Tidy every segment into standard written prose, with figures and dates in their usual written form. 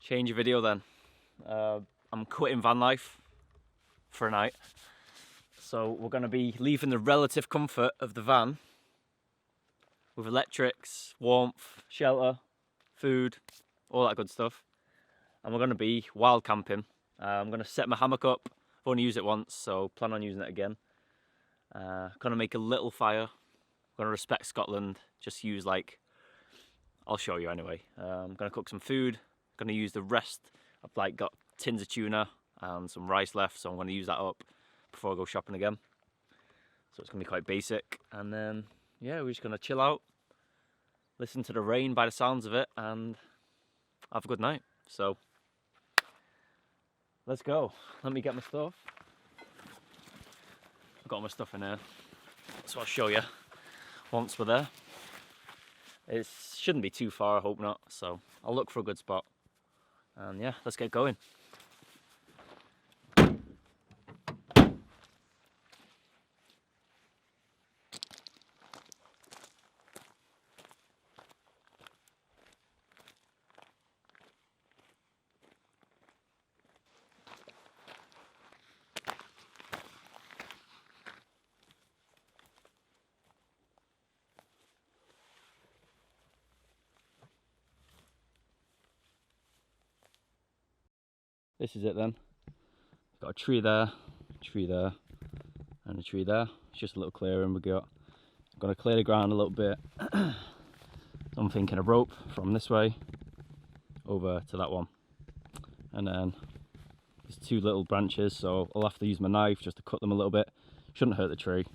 Change of video then. I'm quitting van life for a night. So we're going to be leaving the relative comfort of the van with electrics, warmth, shelter, food, all that good stuff. And we're going to be wild camping. I'm going to set my hammock up. I've only used it once, so plan on using it again. Going to make a little fire. Going to respect Scotland. Just use I'll show you anyway. I'm going to cook some food. Going to use the rest. I've got tins of tuna and some rice left, so I'm going to use that up before I go shopping again. So it's going to be quite basic. And then, yeah, we're just going to chill out, listen to the rain by the sounds of it, and have a good night. So, let's go. Let me get my stuff. I've got all my stuff in here, so I'll show you once we're there. It shouldn't be too far, I hope not. So, I'll look for a good spot. And yeah, let's get going. This is it then. Got a tree there, and a tree there. It's just a little clearing we got. I'm gonna clear the ground a little bit. So I'm thinking a rope from this way over to that one. And then there's two little branches, so I'll have to use my knife just to cut them a little bit. Shouldn't hurt the tree.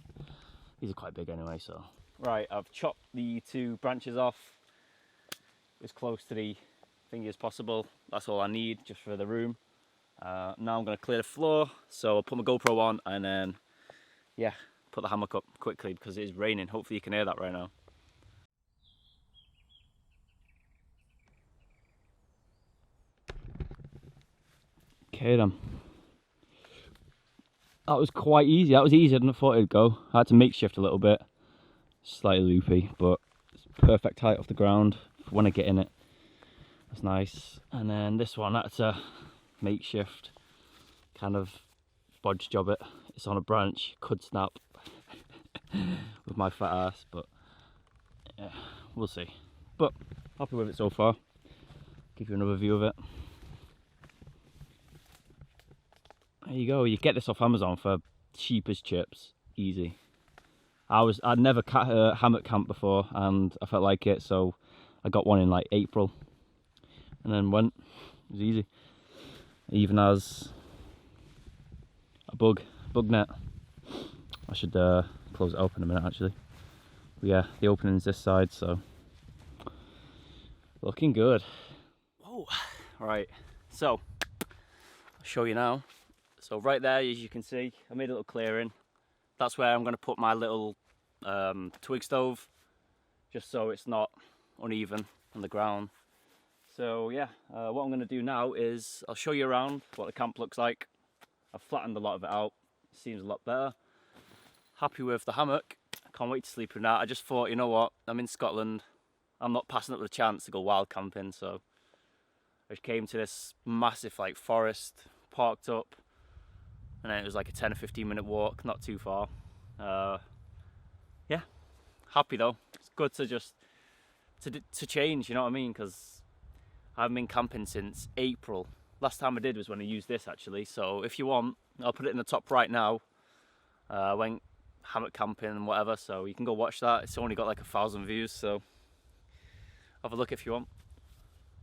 These are quite big anyway, so. Right, I've chopped the two branches off as close to the thingy as possible. That's all I need just for the room. Now I'm going to clear the floor, so I'll put my GoPro on and then, yeah, put the hammock up quickly because it is raining. Hopefully you can hear that right now. Okay then. That was quite easy. That was easier than I thought it'd go. I had to makeshift a little bit. Slightly loopy, but it's perfect height off the ground for when I get in it. That's nice. And then this one, that's a makeshift kind of bodge job it. It's on a branch, could snap with my fat ass, but yeah, we'll see. But happy with it so far. Give you another view of it. There you go. You get this off Amazon for cheap as chips, easy. I'd never hammock camped before, and I felt like it, so I got one in April, and then went. It was easy. It even has a bug net. I should close it open a minute actually. But yeah, the opening's this side, so looking good. Whoa! Right, so I'll show you now. So right there, as you can see, I made a little clearing. That's where I'm going to put my little twig stove, just so it's not uneven on the ground. So yeah, what I'm going to do now is I'll show you around what the camp looks like. I've flattened a lot of it out, seems a lot better. Happy with the hammock, I can't wait to sleep in that. I just thought, you know what, I'm in Scotland, I'm not passing up the chance to go wild camping, so I just came to this massive forest, parked up, and then it was a 10 or 15 minute walk, not too far. Yeah, happy though. It's good to just to change, you know what I mean, because I haven't been camping since April. Last time I did was when I used this actually, so if you want, I'll put it in the top right now. I went hammock camping and whatever, so you can go watch that. It's only got 1,000 views, so have a look if you want.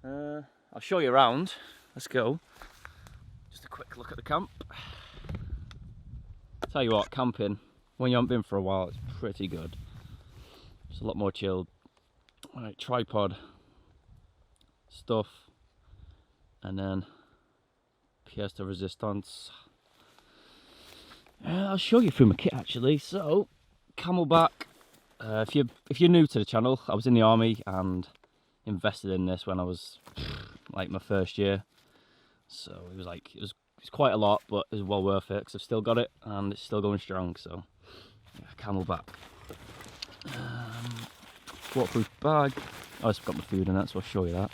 I'll show you around. Let's go. Just a quick look at the camp. Tell you what, camping, when you haven't been for a while, it's pretty good. It's a lot more chilled. Right, tripod, stuff, and then pièce de resistance. I'll show you through my kit actually. So, Camelback. If you're new to the channel, I was in the army and invested in this when I was my first year. So it was quite a lot, but it was well worth it because I've still got it and it's still going strong. So yeah, Camelback. Waterproof bag. Oh, I've got my food in that, so I'll show you that.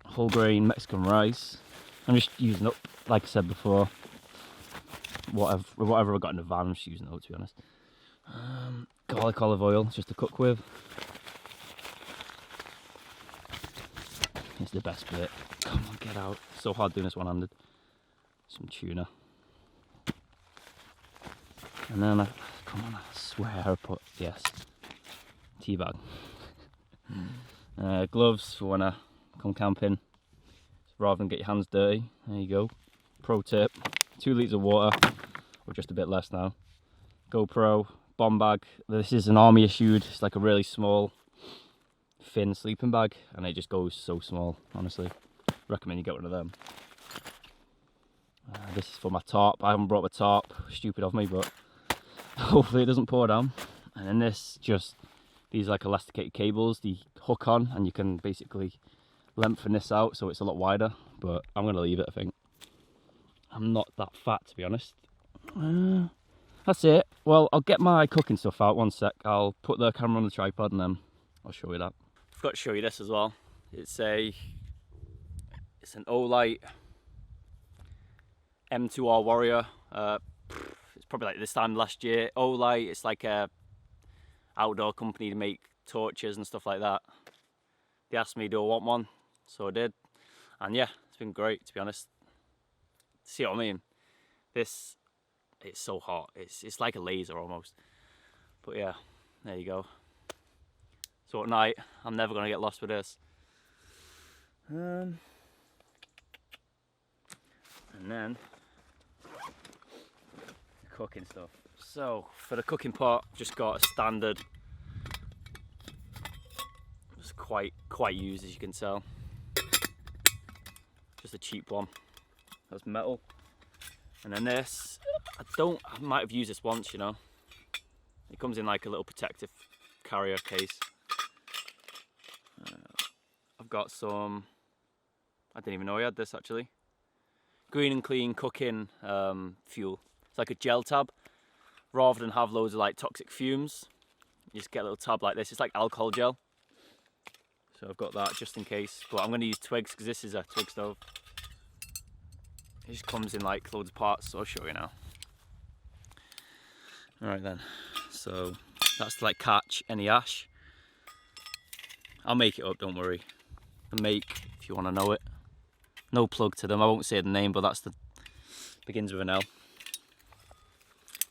whole grain Mexican rice. I'm just using up, like I said before, whatever I got in the van, I'm just using it up, to be honest. Garlic olive oil, just to cook with. It's the best bit. Come on, get out. It's so hard doing this one-handed. Some tuna. And then, come on, I swear I put, yes, tea bag. Gloves for when I come camping, rather than get your hands dirty. There you go. Pro tip, 2 litres of water, or just a bit less now. GoPro, bomb bag. This is an army issued, it's like a really small, thin sleeping bag, and it just goes so small, honestly. Recommend you get one of them. This is for my tarp. I haven't brought my tarp, stupid of me, but hopefully it doesn't pour down. And then these like elasticated cables, the hook on, and you can basically lengthen this out so it's a lot wider, but I'm going to leave it, I think. I'm not that fat, to be honest. That's it. Well, I'll get my cooking stuff out, one sec. I'll put the camera on the tripod and then I'll show you that. I forgot to show you this as well. It's an Olight M2R Warrior. It's probably like this time last year. Olight, it's like a outdoor company to make torches and stuff like that. They asked me, do I want one? So I did. And yeah, it's been great, to be honest. See what I mean? It's so hot. It's like a laser almost. But yeah, there you go. So at night, I'm never going to get lost with this. And then cooking stuff. So for the cooking pot, just got a standard. It's quite used, as you can tell. Just a cheap one. That's metal. And then this, I might have used this once, you know. It comes in like a little protective carrier case. I've got some, I didn't even know I had this actually. Green and Clean cooking fuel. It's like a gel tab. Rather than have loads of like toxic fumes, you just get a little tab like this. It's like alcohol gel. So I've got that just in case. But I'm going to use twigs because this is a twig stove. It just comes in like loads of parts, so I'll show you now. Alright then, so that's to like catch any ash. I'll make it up, don't worry. The make, if you want to know it. No plug to them, I won't say the name, but that's begins with an L.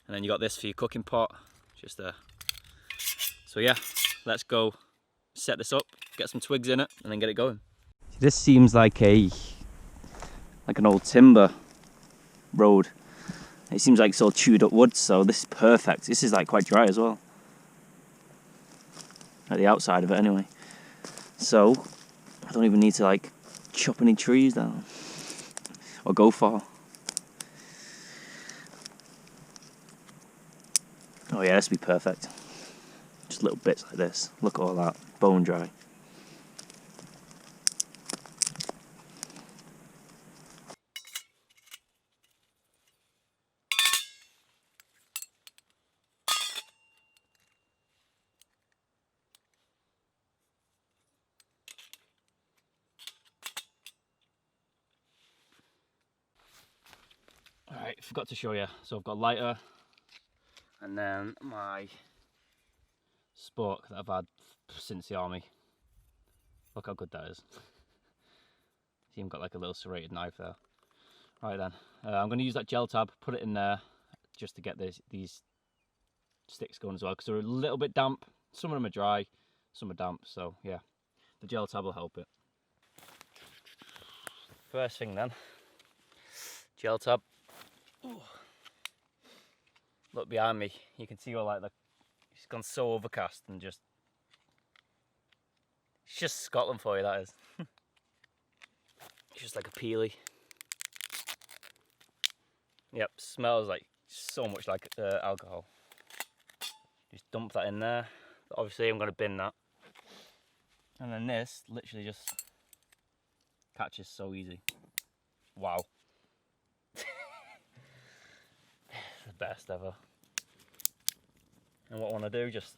And then you got this for your cooking pot, just there. So yeah, let's go set this up, get some twigs in it, and then get it going. This seems like an old timber road. It seems like it's all chewed up wood, so this is perfect. This is like quite dry as well. At the outside of it anyway. So, I don't even need to like chop any trees down. Or go far. Oh yeah, this would be perfect. Just little bits like this. Look at all that, bone dry. Alright, forgot to show you. So I've got a lighter and then my spork that I've had since the army. Look how good that is. See, I've got like a little serrated knife there. Right then, I'm going to use that gel tab, put it in there just to get these sticks going as well, because they're a little bit damp. Some of them are dry, some are damp, so yeah, the gel tab will help it. First thing then, gel tab. Ooh. Look behind me, you can see all like it's gone so overcast and just, it's just Scotland for you, that is. It's just like a peely. Yep, smells like so much like alcohol. Just dump that in there. But obviously I'm going to bin that. And then this literally just catches so easy. Wow. The best ever. And what I want to do, just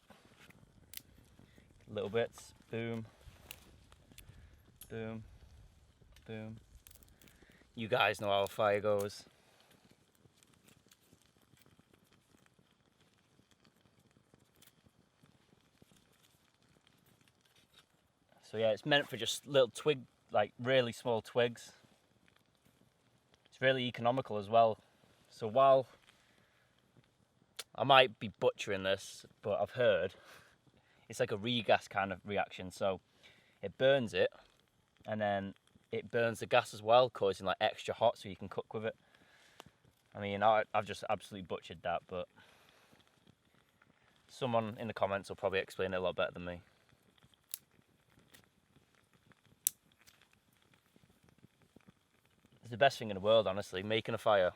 little bits, boom, boom, boom. You guys know how fire goes. So yeah, it's meant for just little twig, like really small twigs. It's really economical as well. So while I might be butchering this, but I've heard it's like a regas kind of reaction. So it burns it, and then it burns the gas as well, causing like extra hot so you can cook with it. I mean, I've just absolutely butchered that, but someone in the comments will probably explain it a lot better than me. It's the best thing in the world, honestly, making a fire.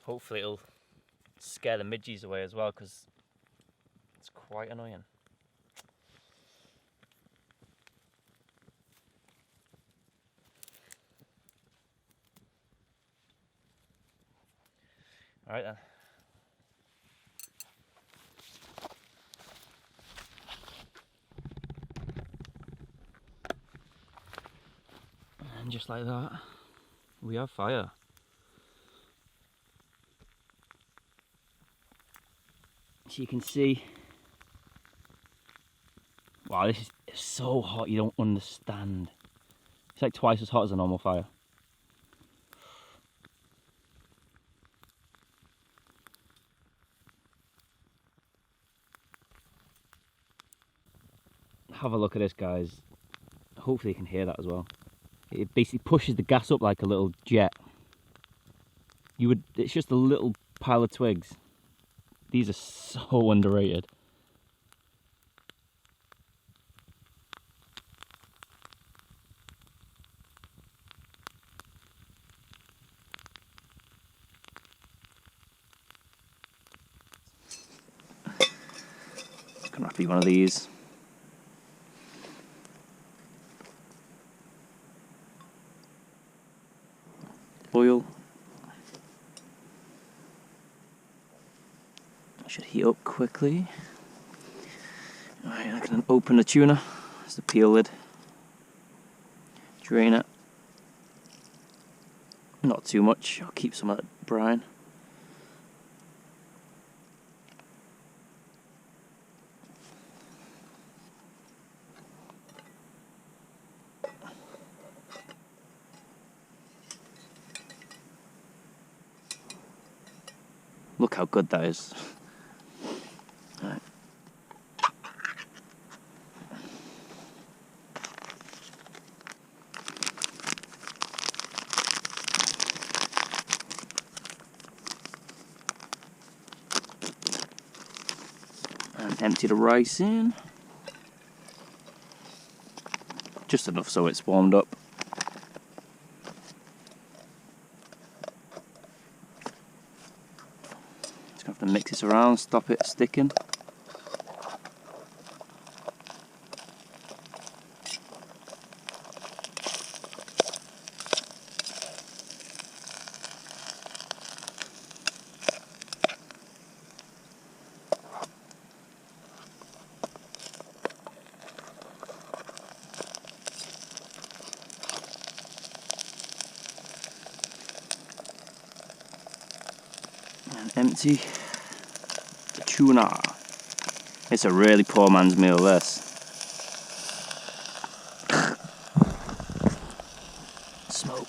Hopefully it'll scare the midges away as well, because it's quite annoying. Alright then. And just like that, we have fire. So you can see, wow, this is so hot you don't understand. It's like twice as hot as a normal fire. Have a look at this, guys. Hopefully you can hear that as well. It basically pushes the gas up like a little jet. It's just a little pile of twigs. These are so underrated. It's gonna have to be one of these. Oil. Should heat up quickly. Alright, I can open the tuna. There's the peel lid. Drain it. Not too much, I'll keep some of that brine. Look how good that is. Right. And empty the rice in. Just enough so it's warmed up. Just gonna have to mix this around, stop it sticking. And empty the tuna. It's a really poor man's meal, this. Smoke.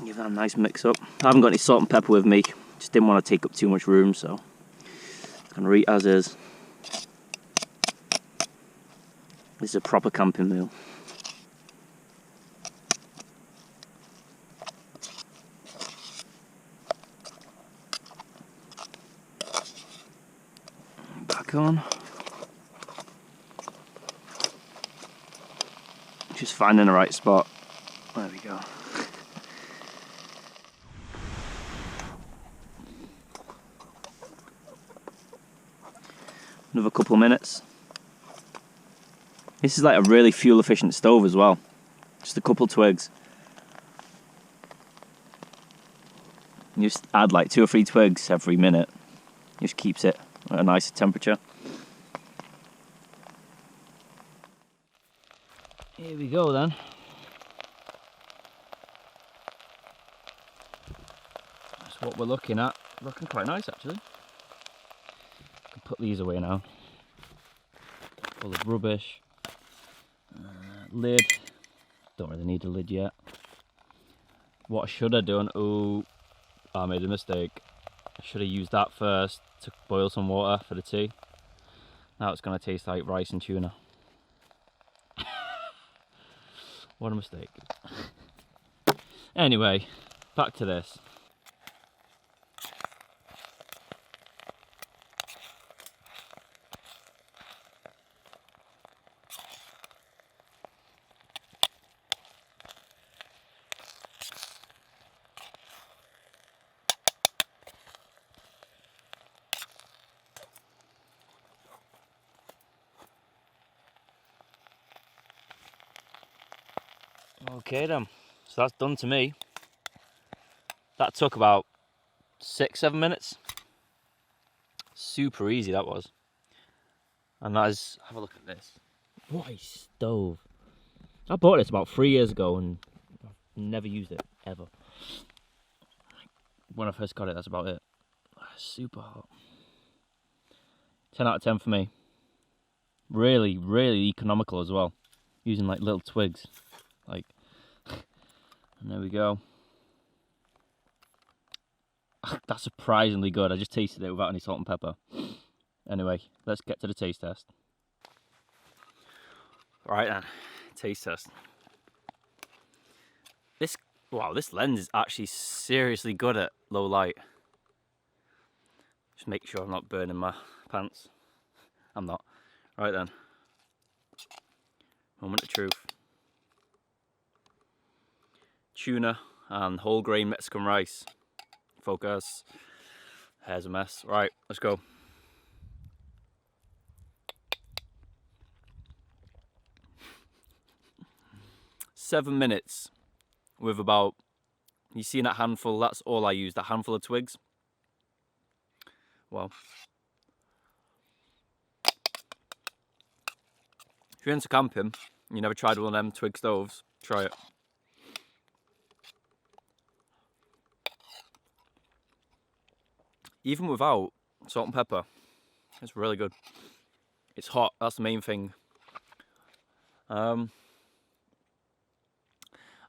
Give that a nice mix up. I haven't got any salt and pepper with me, just didn't want to take up too much room, so I'm gonna eat as is. This is a proper camping meal. Back on. Just finding the right spot. There we go. Another couple of minutes. This is like a really fuel efficient stove as well. Just a couple twigs. You just add like 2 or 3 twigs every minute. Just keeps it at a nicer temperature. Here we go then. That's what we're looking at. Looking quite nice actually. Can put these away now. Full of rubbish. Lid. Don't really need a lid yet. What should I done? Oh, I made a mistake. I should have used that first to boil some water for the tea. Now it's going to taste like rice and tuna. What a mistake. Anyway, back to this. Okay then, so that's done to me. That took about 6-7 minutes. Super easy that was. And that is, have a look at this. What a stove. I bought this about 3 years ago and I've never used it, ever. When I first got it, that's about it. Super hot. 10 out of 10 for me. Really, really economical as well. Using like little twigs. Like, and there we go. That's surprisingly good. I just tasted it without any salt and pepper. Anyway, let's get to the taste test. Right then, taste test. This lens is actually seriously good at low light. Just make sure I'm not burning my pants. I'm not. Right then. Moment of truth. Tuna and whole grain Mexican rice. Focus. Hair's a mess. Right, let's go. Seven minutes with about, you see that handful, that's all I use, that handful of twigs. Well, if you're into camping and you never tried one of them twig stoves, try it. Even without salt and pepper, it's really good. It's hot, that's the main thing. I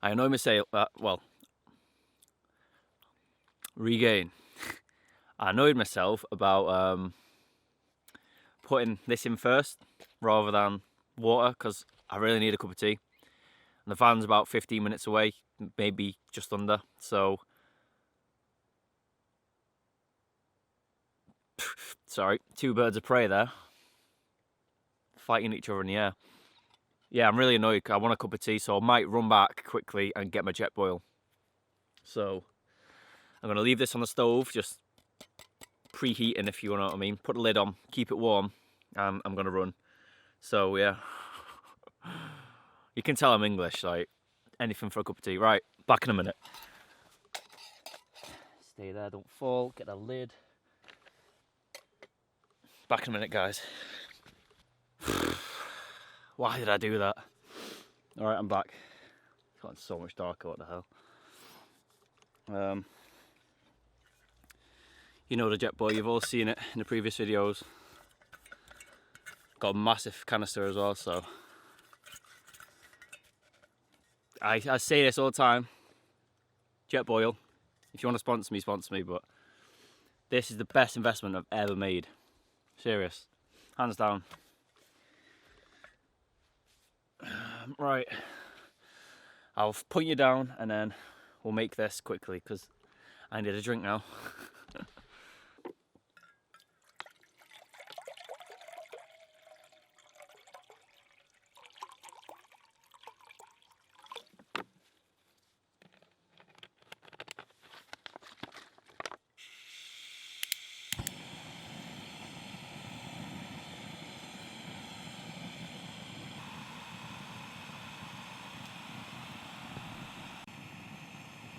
annoy myself, regain. I annoyed myself about putting this in first rather than water because I really need a cup of tea. And the van's about 15 minutes away, maybe just under, so sorry, 2 birds of prey there, fighting each other in the air. Yeah, I'm really annoyed. I want a cup of tea, so I might run back quickly and get my jet boil. So I'm going to leave this on the stove, just preheating if you know what I mean. Put the lid on, keep it warm, and I'm going to run. So yeah, you can tell I'm English, like anything for a cup of tea. Right, back in a minute. Stay there, don't fall, get the lid. Back in a minute, guys. Why did I do that? Alright, I'm back. It's gotten so much darker, what the hell. You know the jet boil, you've all seen it in the previous videos. Got a massive canister as well, so I say this all the time. Jet boil, if you want to sponsor me, but this is the best investment I've ever made. Serious, hands down. Right, I'll point you down and then we'll make this quickly because I need a drink now.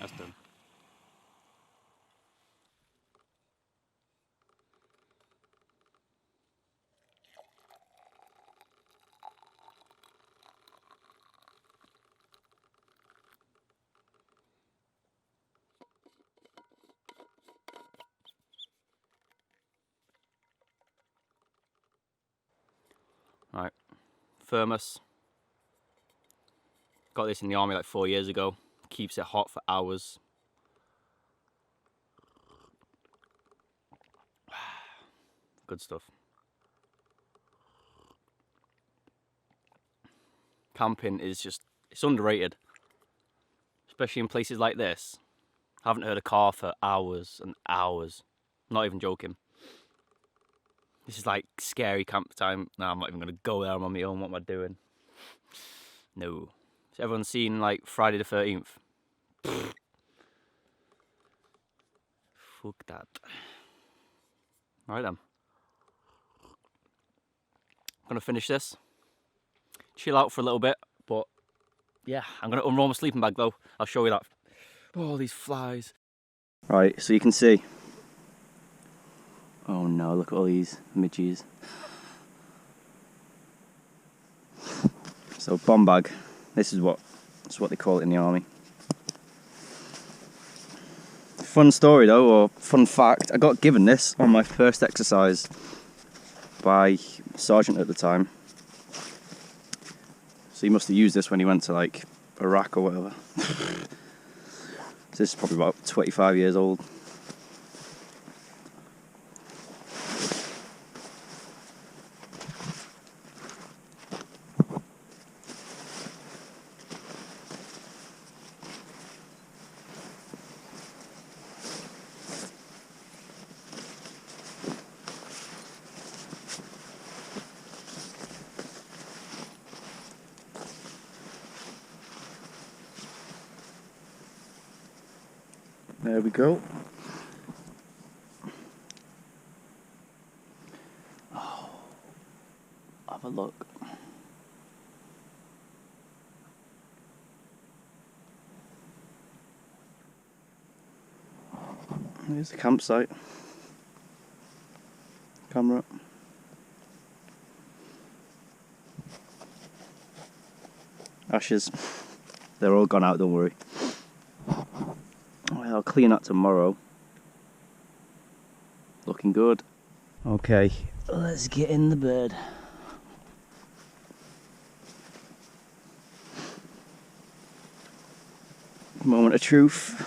That's done. Right, thermos. Got this in the army like 4 years ago. Keeps it hot for hours. Good stuff. Camping is just, it's underrated. Especially in places like this. I haven't heard a car for hours and hours. I'm not even joking. This is like scary camp time. Nah, I'm not even going to go there. I'm on my own. What am I doing? No. Has everyone seen like Friday the 13th? Fuck that. Alright then. I'm going to finish this. Chill out for a little bit. But yeah, I'm going to unroll my sleeping bag though. I'll show you that. Oh, these flies. Right, so you can see. Oh no, look at all these midges. So bomb bag, this is what they call it in the army. Fun story though, or fun fact, I got given this on my first exercise by sergeant at the time. So he must have used this when he went to like Iraq or whatever. So this is probably about 25 years old. There we go. Oh, have a look. Here's the campsite. Camera. Ashes. They're all gone out, don't worry. I'll clean that tomorrow. Looking good. Okay, let's get in the bed. Moment of truth.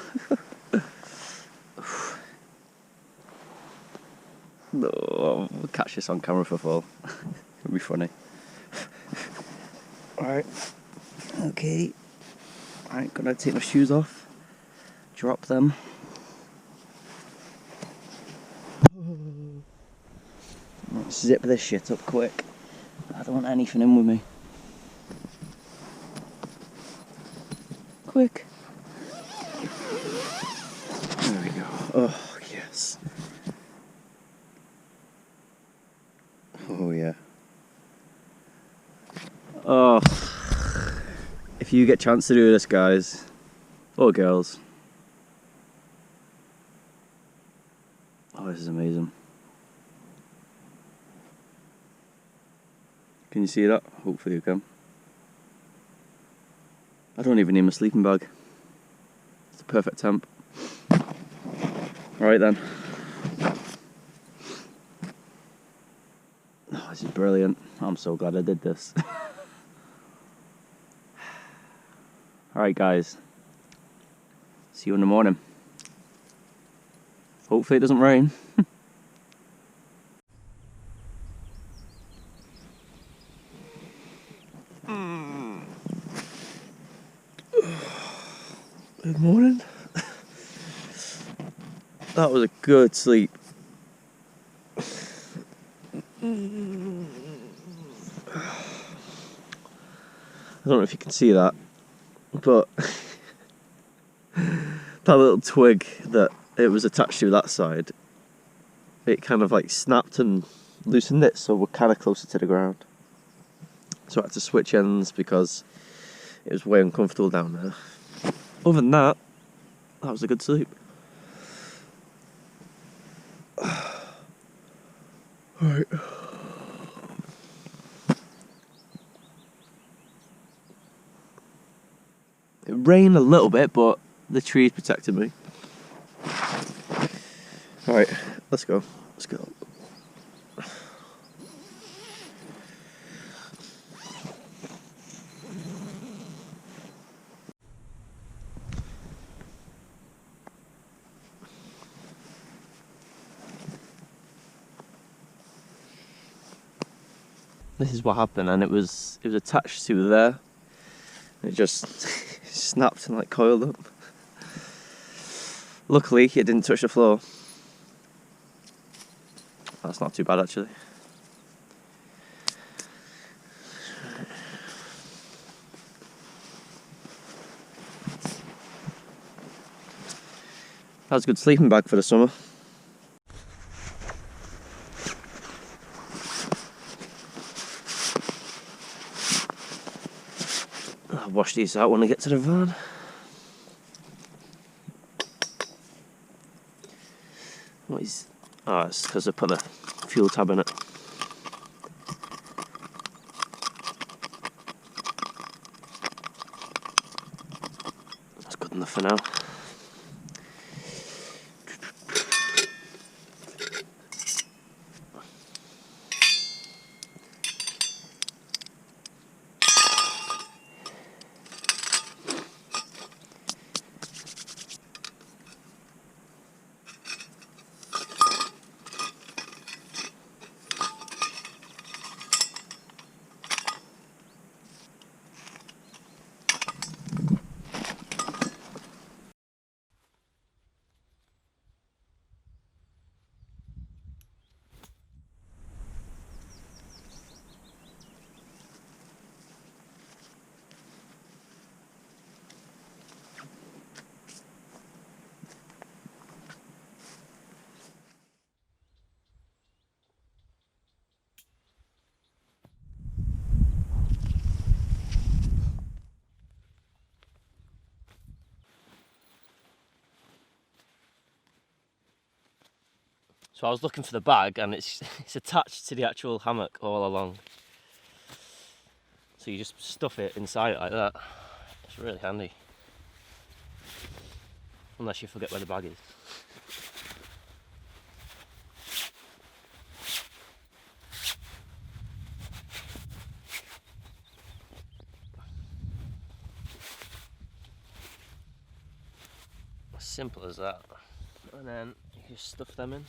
No, we'll catch this on camera for full. It'll be funny. Alright. Okay. Alright, gonna take my shoes off. Drop them. Let's zip this shit up quick. I don't want anything in with me. Quick. There we go. Oh, yes. Oh, yeah. Oh. If you get a chance to do this, guys, or girls, oh, this is amazing. Can you see that? Hopefully you can. I don't even need my sleeping bag. It's a perfect temp. Alright then. Oh, this is brilliant. I'm so glad I did this. Alright guys. See you in the morning. Hopefully it doesn't rain. Good morning. That was a good sleep. I don't know if you can see that, but that little twig that it was attached to that side, it kind of like snapped and loosened it, so we're kind of closer to the ground. So I had to switch ends because it was way uncomfortable down there. Other than that, That was a good sleep. Alright. It rained a little bit, but the trees protected me. Alright, let's go. Let's go. This is what happened, and it was attached to there. It just snapped and like coiled up. Luckily, it didn't touch the floor. That's not too bad actually. That's a good sleeping bag for the summer. I'll wash these out when I get to the van. What is... Oh, it's because I put the fuel tab in it. That's good enough for now. So I was looking for the bag, and it's attached to the actual hammock all along. So you just stuff it inside it like that. It's really handy. Unless you forget where the bag is. As simple as that. And then you just stuff them in.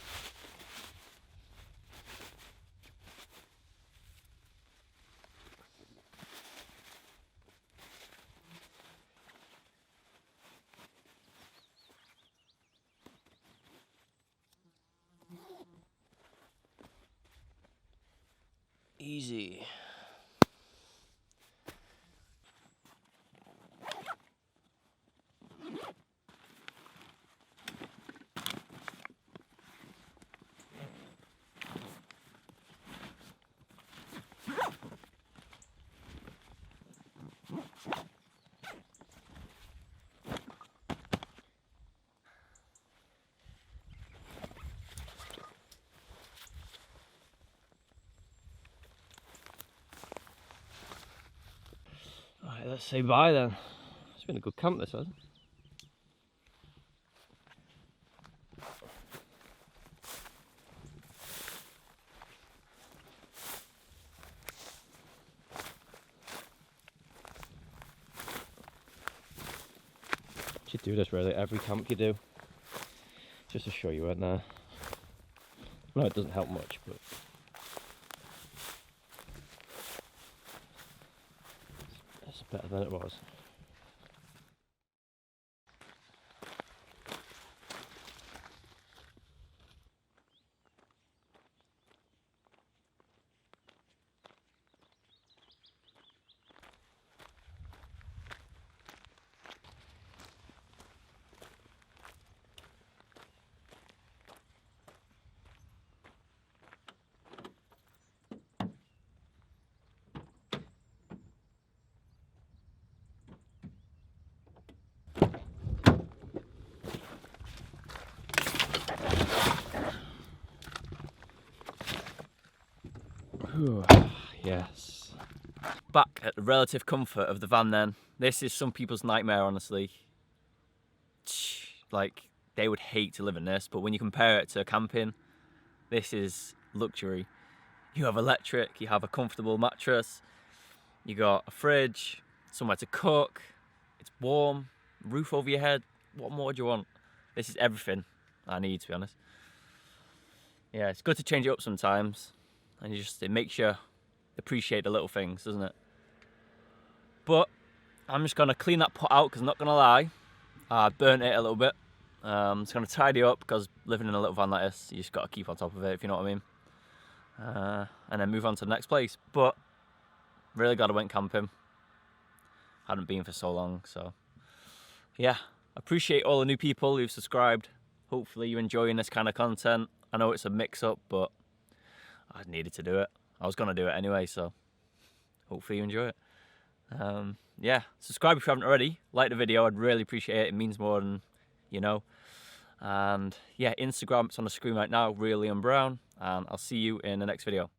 Easy. Alright, let's say bye then. It's been a good camp this, hasn't it? You should do this really every camp you do, just to show you weren't there. No, it doesn't help much, but it's better than it was. Yes. Back at the relative comfort of the van then. This is some people's nightmare, honestly. Like, they would hate to live in this, but when you compare it to camping, this is luxury. You have electric, you have a comfortable mattress, you got a fridge, somewhere to cook, it's warm, roof over your head. What more do you want? This is everything I need, to be honest. Yeah, it's good to change it up sometimes, and it makes you appreciate the little things, doesn't it? But I'm just gonna clean that pot out, because I'm not gonna lie, I burnt it a little bit. I'm just gonna tidy up, because living in a little van like this, you just gotta keep on top of it, if you know what I mean. And then move on to the next place. But really glad I went camping. Hadn't been for so long, so yeah. Appreciate all the new people who've subscribed. Hopefully you're enjoying this kind of content. I know it's a mix-up, but I needed to do it. I was gonna do it anyway, so hopefully you enjoy it. Yeah, subscribe if you haven't already. Like the video, I'd really appreciate it. It means more than you know. And yeah, Instagram, it's on the screen right now, Real Liam Brown, and I'll see you in the next video.